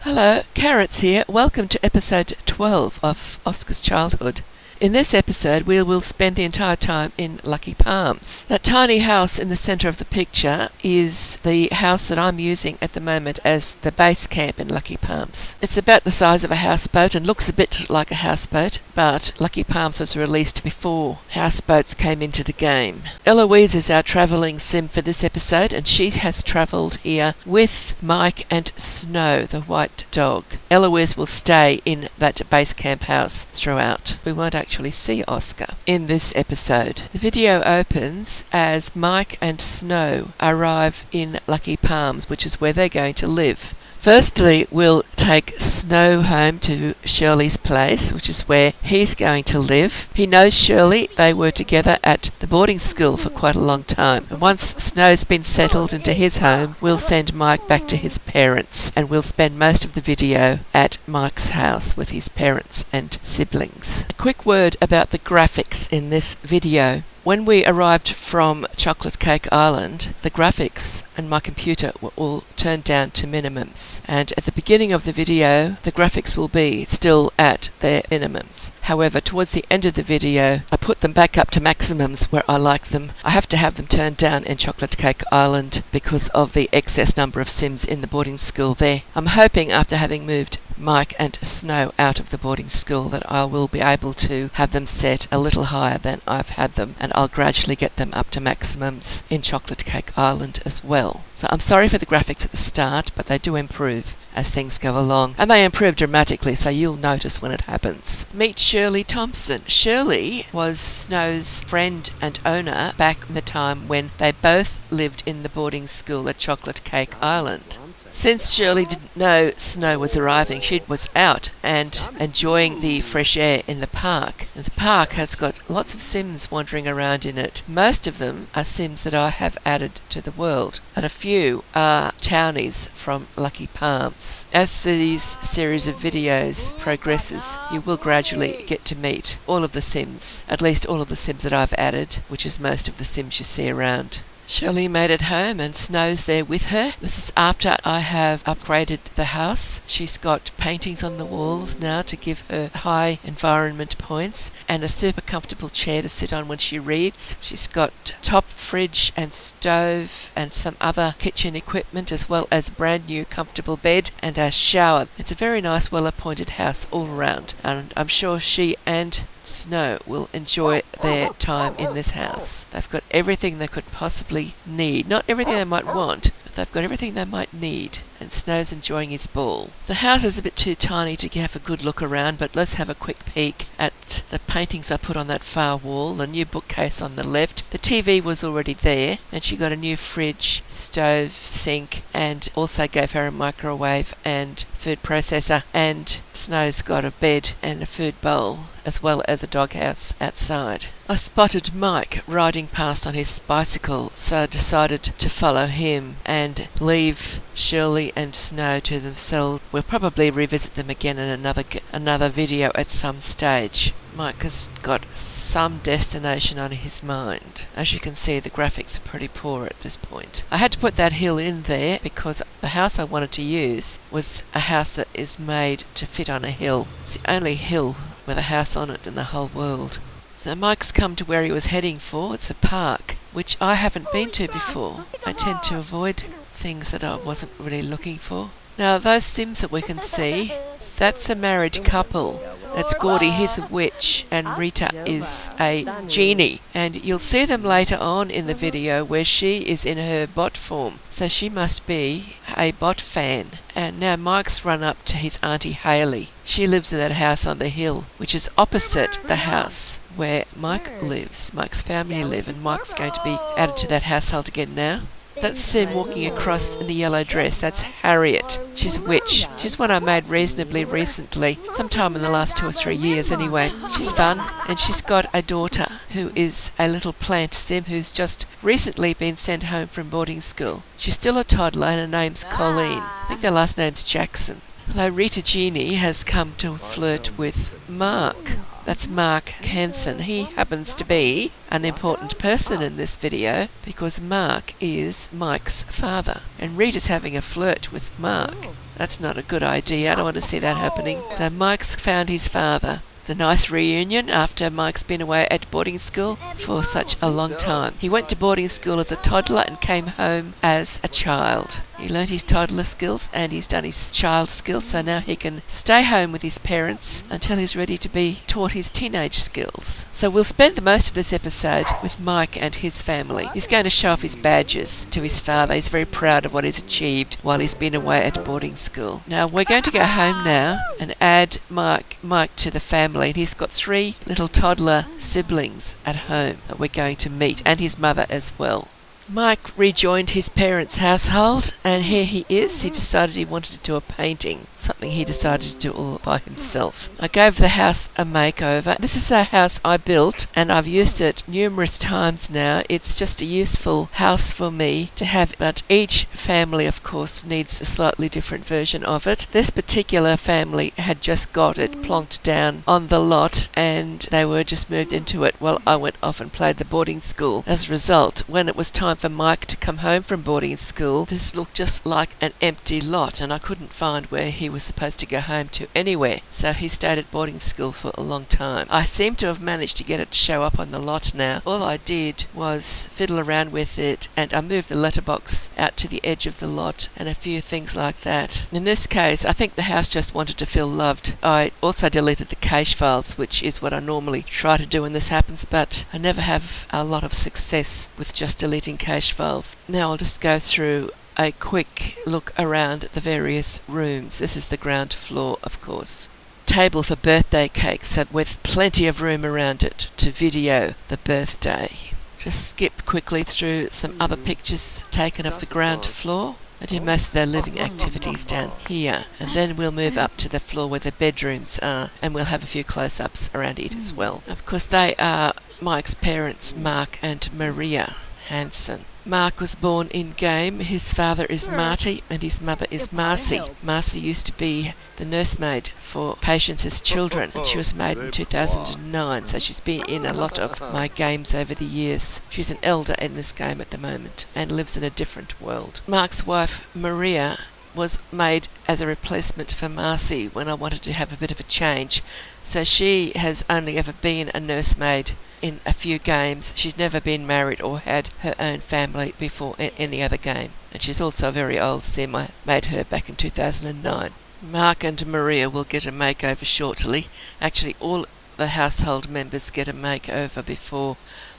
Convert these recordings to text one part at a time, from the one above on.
Hello, Carrots here. Welcome to episode 12 of Oscar's Childhood. In this episode, we will spend the entire time in Lucky Palms. That tiny house in the centre of the picture is the house that I'm using at the moment as the base camp in Lucky Palms. It's about the size of a houseboat and looks a bit like a houseboat, but Lucky Palms was released before houseboats came into the game. Elouise is our travelling sim for this episode, and she has travelled here with Mike and Snow, the white dog. Elouise will stay in that base camp house throughout. We won't actually see Oscar in this episode. The video opens as Mike and Snow arrive in Lucky Palms, which is where they're going to live. Firstly, we'll take Snow home to Shirley's place, which is where he's going to live. He knows Shirley. They were together at the boarding school for quite a long time. And once Snow's been settled into his home, we'll send Mike back to his parents, and we'll spend most of the video at Mike's house with his parents and siblings. A quick word about the graphics in this video. When we arrived from Chocolate Cake Island, the graphics and my computer were all turned down to minimums. And at the beginning of the video, the graphics will be still at their minimums. However, towards the end of the video, I put them back up to maximums where I like them. I have to have them turned down in Chocolate Cake Island because of the excess number of Sims in the boarding school there. I'm hoping after having moved Mike and Snow out of the boarding school that I will be able to have them set a little higher than I've had them, and I'll gradually get them up to maximums in Chocolate Cake Island as well. So I'm sorry for the graphics at the start, but they do improve as things go along, and they improve dramatically, so you'll notice when it happens. Meet Shirley Thompson. Shirley was Snow's friend and owner back in the time when they both lived in the boarding school at Chocolate Cake Island. Since Shirley didn't know Snow was arriving, she was out and enjoying the fresh air in the park. And the park has got lots of Sims wandering around in it. Most of them are Sims that I have added to the world, and a few are townies from Lucky Palms. As these series of videos progresses, you will gradually get to meet all of the Sims, at least all of the Sims that I've added, which is most of the Sims you see around. Shirley made it home and Snow's there with her. This is after I have upgraded the house. She's got paintings on the walls now to give her high environment points, and a super comfortable chair to sit on when she reads. She's got top fridge and stove and some other kitchen equipment, as well as a brand new comfortable bed and a shower. It's a very nice, well appointed house all around, and I'm sure she and Snow will enjoy their time in this house. They've got everything they could possibly need. Not everything they might want, but they've got everything they might need. And Snow's enjoying his ball. The house is a bit too tiny to have a good look around, but let's have a quick peek at the paintings I put on that far wall. The new bookcase on the left. The TV was already there, and she got a new fridge, stove, sink, and also gave her a microwave and food processor. And Snow's got a bed and a food bowl, as well as a doghouse outside. I spotted Mike riding past on his bicycle, so I decided to follow him and leave Shirley and Snow to themselves. We'll probably revisit them again in another video at some stage. Mike has got some destination on his mind. As you can see, the graphics are pretty poor at this point. I had to put that hill in there because the house I wanted to use was a house that is made to fit on a hill. It's the only hill with a house on it in the whole world. So Mike's come to where he was heading for. It's a park, which I haven't been to before. I tend to avoid things that I wasn't really looking for. Now, those Sims that we can see, that's a married couple. That's Gordy, he's a witch, and Rita is a genie. And you'll see them later on in the video where she is in her bot form. So she must be a bot fan. And now Mike's run up to his Auntie Hayley. She lives in that house on the hill, which is opposite the house where Mike lives. Mike's family live, and Mike's going to be added to that household again now. That's Sim walking across in the yellow dress. That's Harriet. She's a witch. She's one I made reasonably recently, sometime in the last 2 or 3 years anyway. She's fun, and she's got a daughter who is a little plant Sim who's just recently been sent home from boarding school. She's still a toddler, and her name's Colleen. I think their last name's Jackson. Although Rita Genie has come to flirt with Mark. That's Mark Hansen. He happens to be an important person in this video because Mark is Mike's father. And Rita's having a flirt with Mark. That's not a good idea. I don't want to see that happening. So Mike's found his father. The nice reunion after Mike's been away at boarding school for such a long time. He went to boarding school as a toddler and came home as a child. He learnt his toddler skills and he's done his child skills, so now he can stay home with his parents until he's ready to be taught his teenage skills. So we'll spend the most of this episode with Mike and his family. He's going to show off his badges to his father. He's very proud of what he's achieved while he's been away at boarding school. Now we're going to go home now and add Mike to the family. He's got 3 little toddler siblings at home that we're going to meet, and his mother as well. Mike rejoined his parents' household, and here he is. He decided he wanted to do a painting, something he decided to do all by himself. I gave the house a makeover. This is a house I built, and I've used it numerous times now. It's just a useful house for me to have, but each family, of course, needs a slightly different version of it. This particular family had just got it plonked down on the lot, and they were just moved into it while I went off and played the boarding school. As a result, when it was time for Mike to come home from boarding school, this looked just like an empty lot, and I couldn't find where he was supposed to go home to anywhere. So he stayed at boarding school for a long time. I seem to have managed to get it to show up on the lot now. All I did was fiddle around with it, and I moved the letterbox out to the edge of the lot and a few things like that. In this case, I think the house just wanted to feel loved. I also deleted the cache files, which is what I normally try to do when this happens, but I never have a lot of success with just deleting cache files. Now I'll just go through a quick look around the various rooms. This is the ground floor, of course. Table for birthday cakes with plenty of room around it to video the birthday. Just skip quickly through some other pictures taken of the ground floor. They do most of their living activities down here, and then we'll move up to the floor where the bedrooms are, and we'll have a few close-ups around it as well. Of course, they are Mike's parents, Mark and Maria Hansen. Mark was born in game. His father is Marty and his mother is Marcy. Marcy used to be the nursemaid for patients as children, and she was made in 2009, so she's been in a lot of my games over the years. She's an elder in this game at the moment and lives in a different world. Mark's wife Maria was made as a replacement for Marcy when I wanted to have a bit of a change, so she has only ever been a nursemaid in a few games. She's never been married or had her own family before in any other game, and she's also very old. Sim, I made her back in 2009. Mark and Maria will get a makeover shortly. Actually, all the household members get a makeover before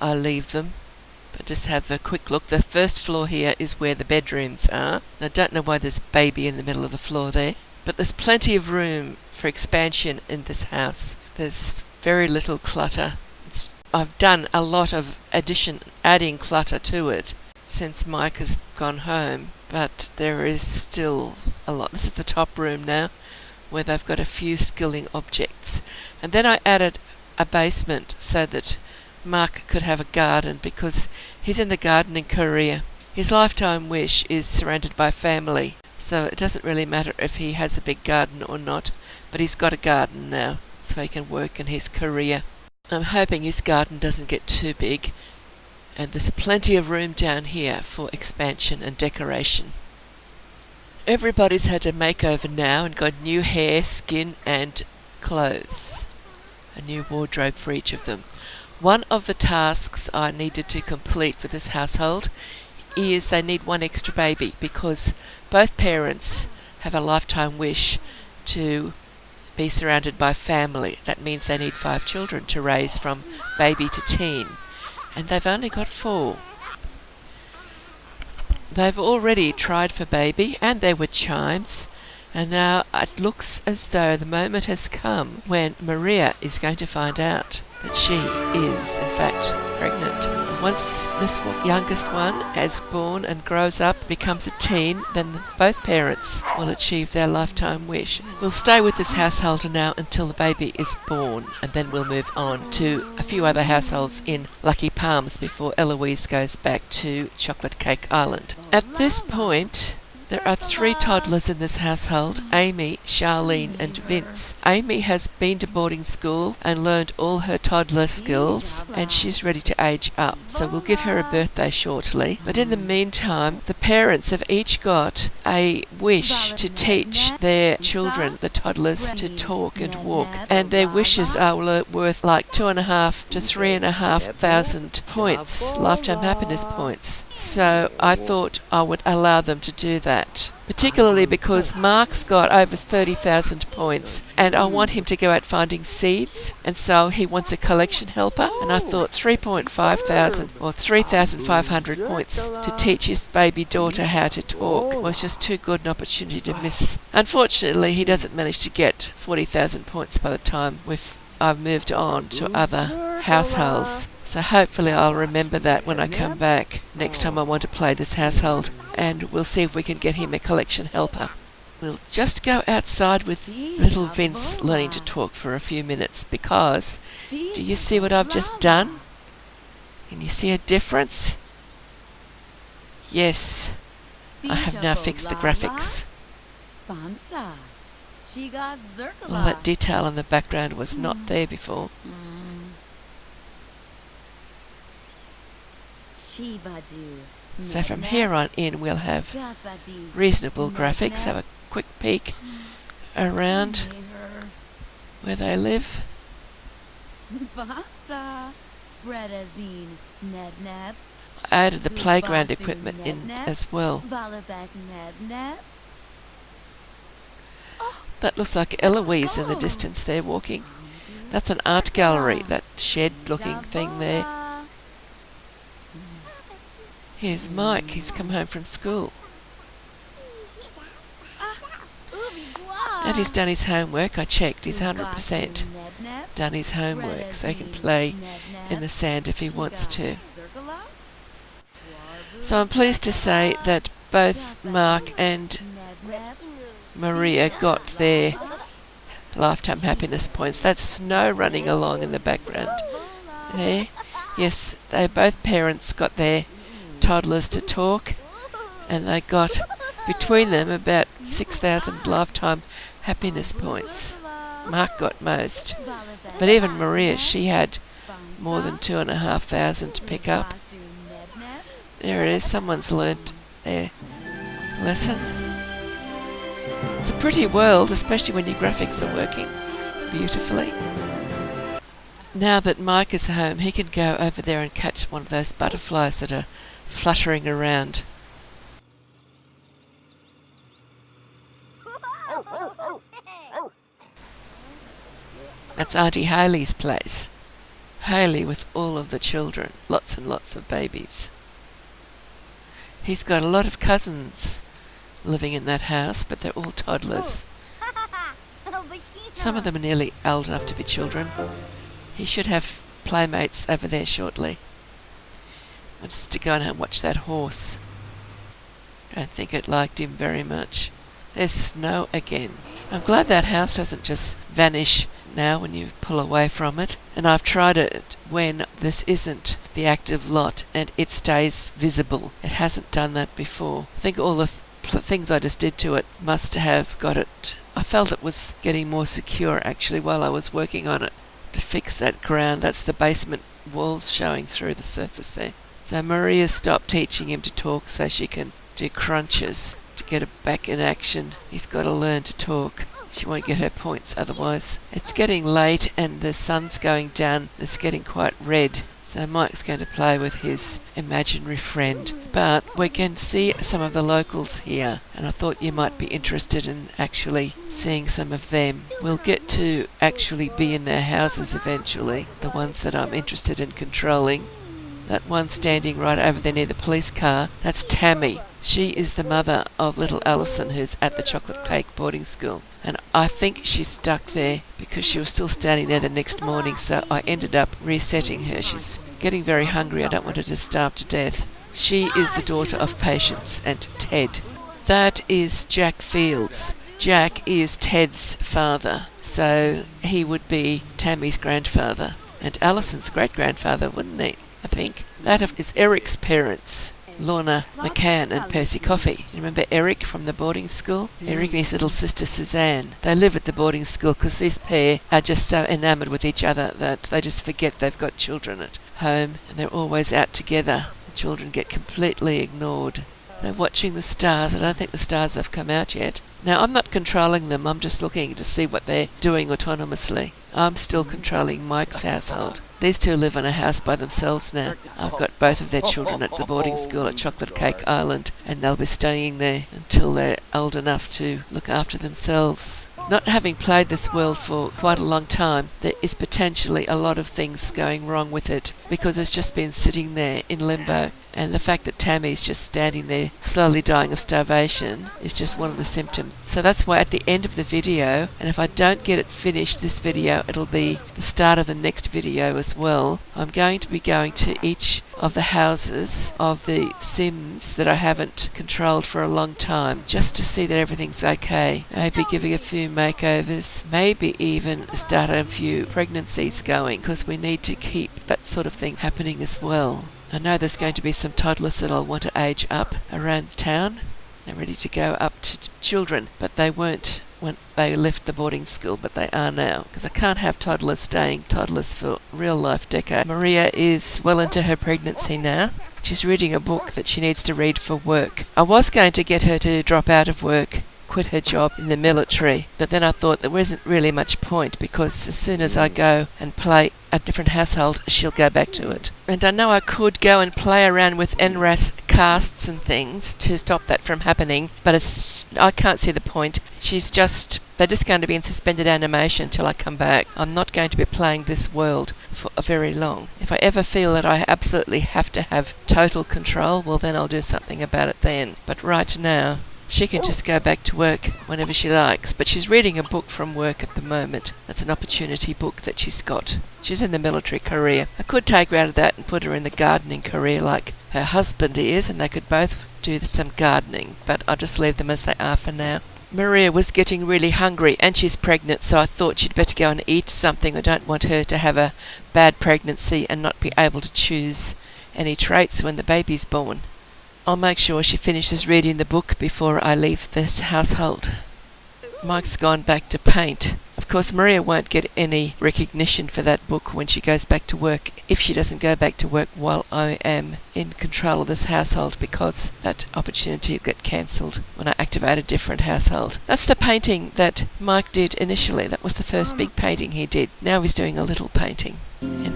I leave them. But just have a quick look. The first floor here is where the bedrooms are. And I don't know why there's a baby in the middle of the floor there, but there's plenty of room for expansion in this house. There's very little clutter. I've done a lot of adding clutter to it since Mike has gone home, but there is still a lot. This is the top room now, where they've got a few skilling objects. And then I added a basement so that Mark could have a garden, because he's in the gardening career. His lifetime wish is surrounded by family, so it doesn't really matter if he has a big garden or not, but he's got a garden now, so he can work in his career. I'm hoping his garden doesn't get too big, and there's plenty of room down here for expansion and decoration. Everybody's had a makeover now and got new hair, skin and clothes. A new wardrobe for each of them. One of the tasks I needed to complete for this household is they need one extra baby, because both parents have a lifetime wish to be surrounded by family. That means they need 5 children to raise from baby to teen, and they've only got 4. They've already tried for baby, and there were chimes, and now it looks as though the moment has come when Maria is going to find out that she is, in fact, pregnant. And once this youngest one has born and grows up, becomes a teen, then both parents will achieve their lifetime wish. We'll stay with this household now until the baby is born, and then we'll move on to a few other households in Lucky Palms before Elouise goes back to Chocolate Cake Island. At this point, There are 3 toddlers in this household: Amy, Charlene and Vince. Amy has been to boarding school and learned all her toddler skills, and she's ready to age up. So we'll give her a birthday shortly. But in the meantime, the parents have each got a wish to teach their children, the toddlers, to talk and walk. And their wishes are worth like 2,500 to 3,500 points, lifetime happiness points. So I thought I would allow them to do that, particularly because Mark's got over 30,000 points and I want him to go out finding seeds, and so he wants a collection helper, and I thought 3,500 or 3,500 points to teach his baby daughter how to talk was just too good an opportunity to miss. Unfortunately, he doesn't manage to get 40,000 points by the time I've moved on to other households. So hopefully I'll remember that when I come back next time I want to play this household, and we'll see if we can get him a collection helper. We'll just go outside with little Vince learning to talk for a few minutes, because do you see what I've just done? Can you see a difference? Yes, I have now fixed the graphics. All that detail in the background was not there before. So from here on in we'll have reasonable graphics. Have a quick peek around where they live. I added the playground equipment in as well. That looks like Elouise in the distance there walking. That's an art gallery, that shed looking thing there. Here's Mike, he's come home from school. And he's done his homework. I checked, he's 100% done his homework, so he can play in the sand if he wants to. So I'm pleased to say that both Mark and Maria got their lifetime happiness points. That's Snow running along in the background there. Yes, both parents got their toddlers to talk, and they got between them about 6,000 lifetime happiness points. Mark got most, but even Maria, she had more than 2,500 to pick up. There it is, someone's learnt their lesson. It's a pretty world, especially when your graphics are working beautifully. Now that Mike is home, he can go over there and catch one of those butterflies that are fluttering around. That's Auntie Hayley's place. Hayley with all of the children, lots and lots of babies. He's got a lot of cousins living in that house, but they're all toddlers. Some of them are nearly old enough to be children. He should have playmates over there shortly. I just to go and watch that horse. Don't think it liked him very much. There's Snow again. I'm glad that house doesn't just vanish now when you pull away from it. And I've tried it when this isn't the active lot and it stays visible. It hasn't done that before. I think all the things I just did to it must have got it. I felt it was getting more secure actually while I was working on it to fix that ground. That's the basement walls showing through the surface there. So Maria stopped teaching him to talk so she can do crunches to get it back in action. He's got to learn to talk. She won't get her points otherwise. It's getting late and the sun's going down. It's getting quite red. So Mike's going to play with his imaginary friend. But we can see some of the locals here, and I thought you might be interested in actually seeing some of them. We'll get to actually be in their houses eventually, the ones that I'm interested in controlling. That one standing right over there near the police car, that's Tammy. She is the mother of little Alison, who's at the chocolate cake boarding school. And I think she's stuck there because she was still standing there the next morning, so I ended up resetting her. She's getting very hungry. I don't want her to starve to death. She is the daughter of Patience and Ted. That is Jack Fields. Jack is Ted's father, so he would be Tammy's grandfather and Alison's great-grandfather, wouldn't he? I think. That is Eric's parents. Lorna McCann and Percy Coffey. You remember Eric from the boarding school? Eric and his little sister Suzanne. They live at the boarding school because this pair are just so enamoured with each other that they just forget they've got children at home, and they're always out together. The children get completely ignored. They're watching the stars. I don't think the stars have come out yet. Now, I'm not controlling them. I'm just looking to see what they're doing autonomously. I'm still controlling Mike's household. These two live in a house by themselves now. I've got both of their children at the boarding school at Chocolate Cake Island, and they'll be staying there until they're old enough to look after themselves. Not having played this world for quite a long time, there is potentially a lot of things going wrong with it because it's just been sitting there in limbo. And the fact that Tammy's just standing there slowly dying of starvation is just one of the symptoms. So that's why at the end of the video, and if I don't get it finished this video, it'll be the start of the next video as well, I'm going to be going to each of the houses of the Sims that I haven't controlled for a long time, just to see that everything's okay. Maybe giving a few makeovers, maybe even start a few pregnancies going, because we need to keep that sort of thing happening as well. I know there's going to be some toddlers that I'll want to age up around town. They're ready to go up to children, but they weren't when they left the boarding school, but they are now, because I can't have toddlers staying toddlers for real life decade. Maria is well into her pregnancy now. She's reading a book that she needs to read for work. I was going to get her to drop out of work, quit her job in the military, but then I thought there wasn't really much point, because as soon as I go and play a different household, she'll go back to it. And I know I could go and play around with NRAS casts and things to stop that from happening, but I can't see the point. They're just going to be in suspended animation till I come back. I'm not going to be playing this world for very long. If I ever feel that I absolutely have to have total control, well then I'll do something about it then. But right now, she can just go back to work whenever she likes, but she's reading a book from work at the moment. That's an opportunity book that she's got. She's in the military career. I could take her out of that and put her in the gardening career like her husband is, and they could both do some gardening, but I'll just leave them as they are for now. Maria was getting really hungry, and she's pregnant, so I thought she'd better go and eat something. I don't want her to have a bad pregnancy and not be able to choose any traits when the baby's born. I'll make sure she finishes reading the book before I leave this household. Mike's gone back to paint. Of course, Maria won't get any recognition for that book when she goes back to work, if she doesn't go back to work while I am in control of this household, because that opportunity will get cancelled when I activate a different household. That's the painting that Mike did initially. That was the first big painting he did. Now he's doing a little painting. And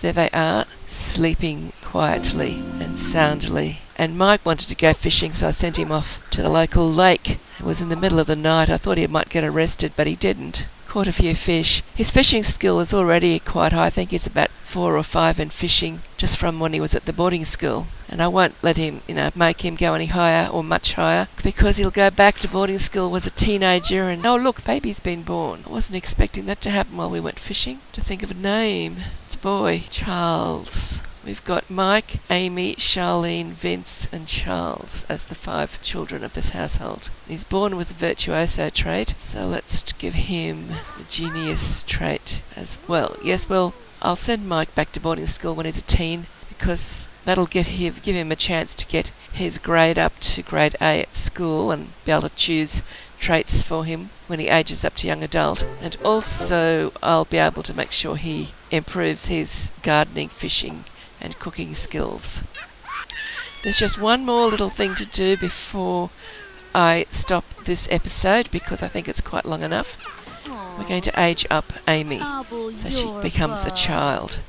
there they are, sleeping quietly and soundly. And Mike wanted to go fishing, so I sent him off to the local lake. It was in the middle of the night. I thought he might get arrested, but he didn't. Caught a few fish. His fishing skill is already quite high. I think he's about 4 or 5 in fishing, just from when he was at the boarding school. And I won't let him, make him go any higher or much higher, because he'll go back to boarding school as a teenager and, oh look, baby's been born. I wasn't expecting that to happen while we went fishing. To think of a name. It's a boy. Charles. We've got Mike, Amy, Charlene, Vince and Charles as the 5 children of this household. He's born with a virtuoso trait, so let's give him the genius trait as well. Yes, well, I'll send Mike back to boarding school when he's a teen, because that'll give him a chance to get his grade up to grade A at school and be able to choose traits for him when he ages up to young adult. And also I'll be able to make sure he improves his gardening, fishing and cooking skills. There's just one more little thing to do before I stop this episode, because I think it's quite long enough. We're going to age up Amy so she becomes a child.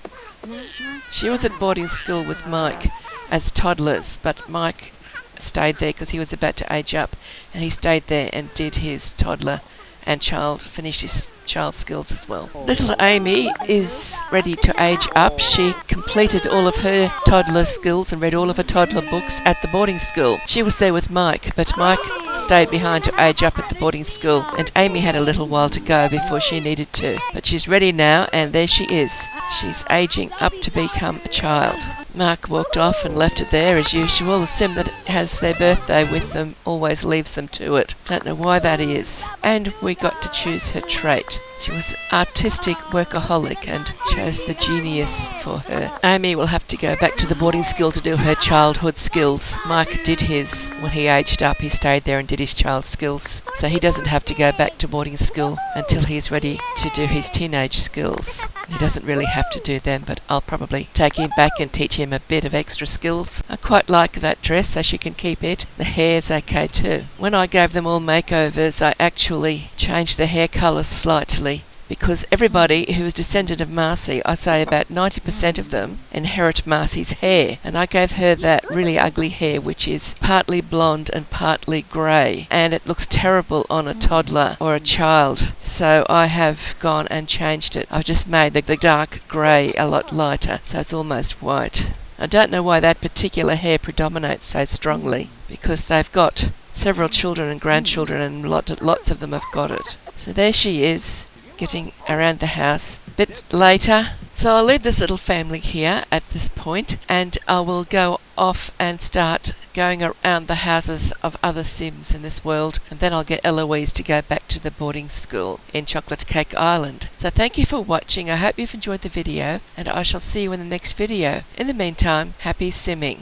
She was at boarding school with Mike as toddlers, but Mike stayed there because he was about to age up, and he stayed there and did his toddler and finished his child skills as well. Little Amy is ready to age up. She completed all of her toddler skills and read all of her toddler books at the boarding school. She was there with Mike, but Mike stayed behind to age up at the boarding school, and Amy had a little while to go before she needed to. But she's ready now, and there she is. She's aging up to become a child. Mark walked off and left it there as usual. The sim that has their birthday with them always leaves them to it. Don't know why that is. And we got to choose her trait. She was artistic workaholic and chose the genius for her. Amy will have to go back to the boarding school to do her childhood skills. Mike did his when he aged up. He stayed there and did his child skills. So he doesn't have to go back to boarding school until he's ready to do his teenage skills. He doesn't really have to do them, but I'll probably take him back and teach him a bit of extra skills. I quite like that dress, so she can keep it. The hair's okay too. When I gave them all makeovers, I actually changed the hair colours slightly, because everybody who is descendant of Marcy, I say about 90% of them, inherit Marcy's hair. And I gave her that really ugly hair, which is partly blonde and partly grey. And it looks terrible on a toddler or a child. So I have gone and changed it. I've just made the dark grey a lot lighter, so it's almost white. I don't know why that particular hair predominates so strongly, because they've got several children and grandchildren, and lots of them have got it. So there she is, getting around the house a bit later. So I'll leave this little family here at this point, and I will go off and start going around the houses of other Sims in this world, and then I'll get Elouise to go back to the boarding school in Chocolate Cake Island. So thank you for watching. I hope you've enjoyed the video, and I shall see you in the next video. In the meantime, happy simming.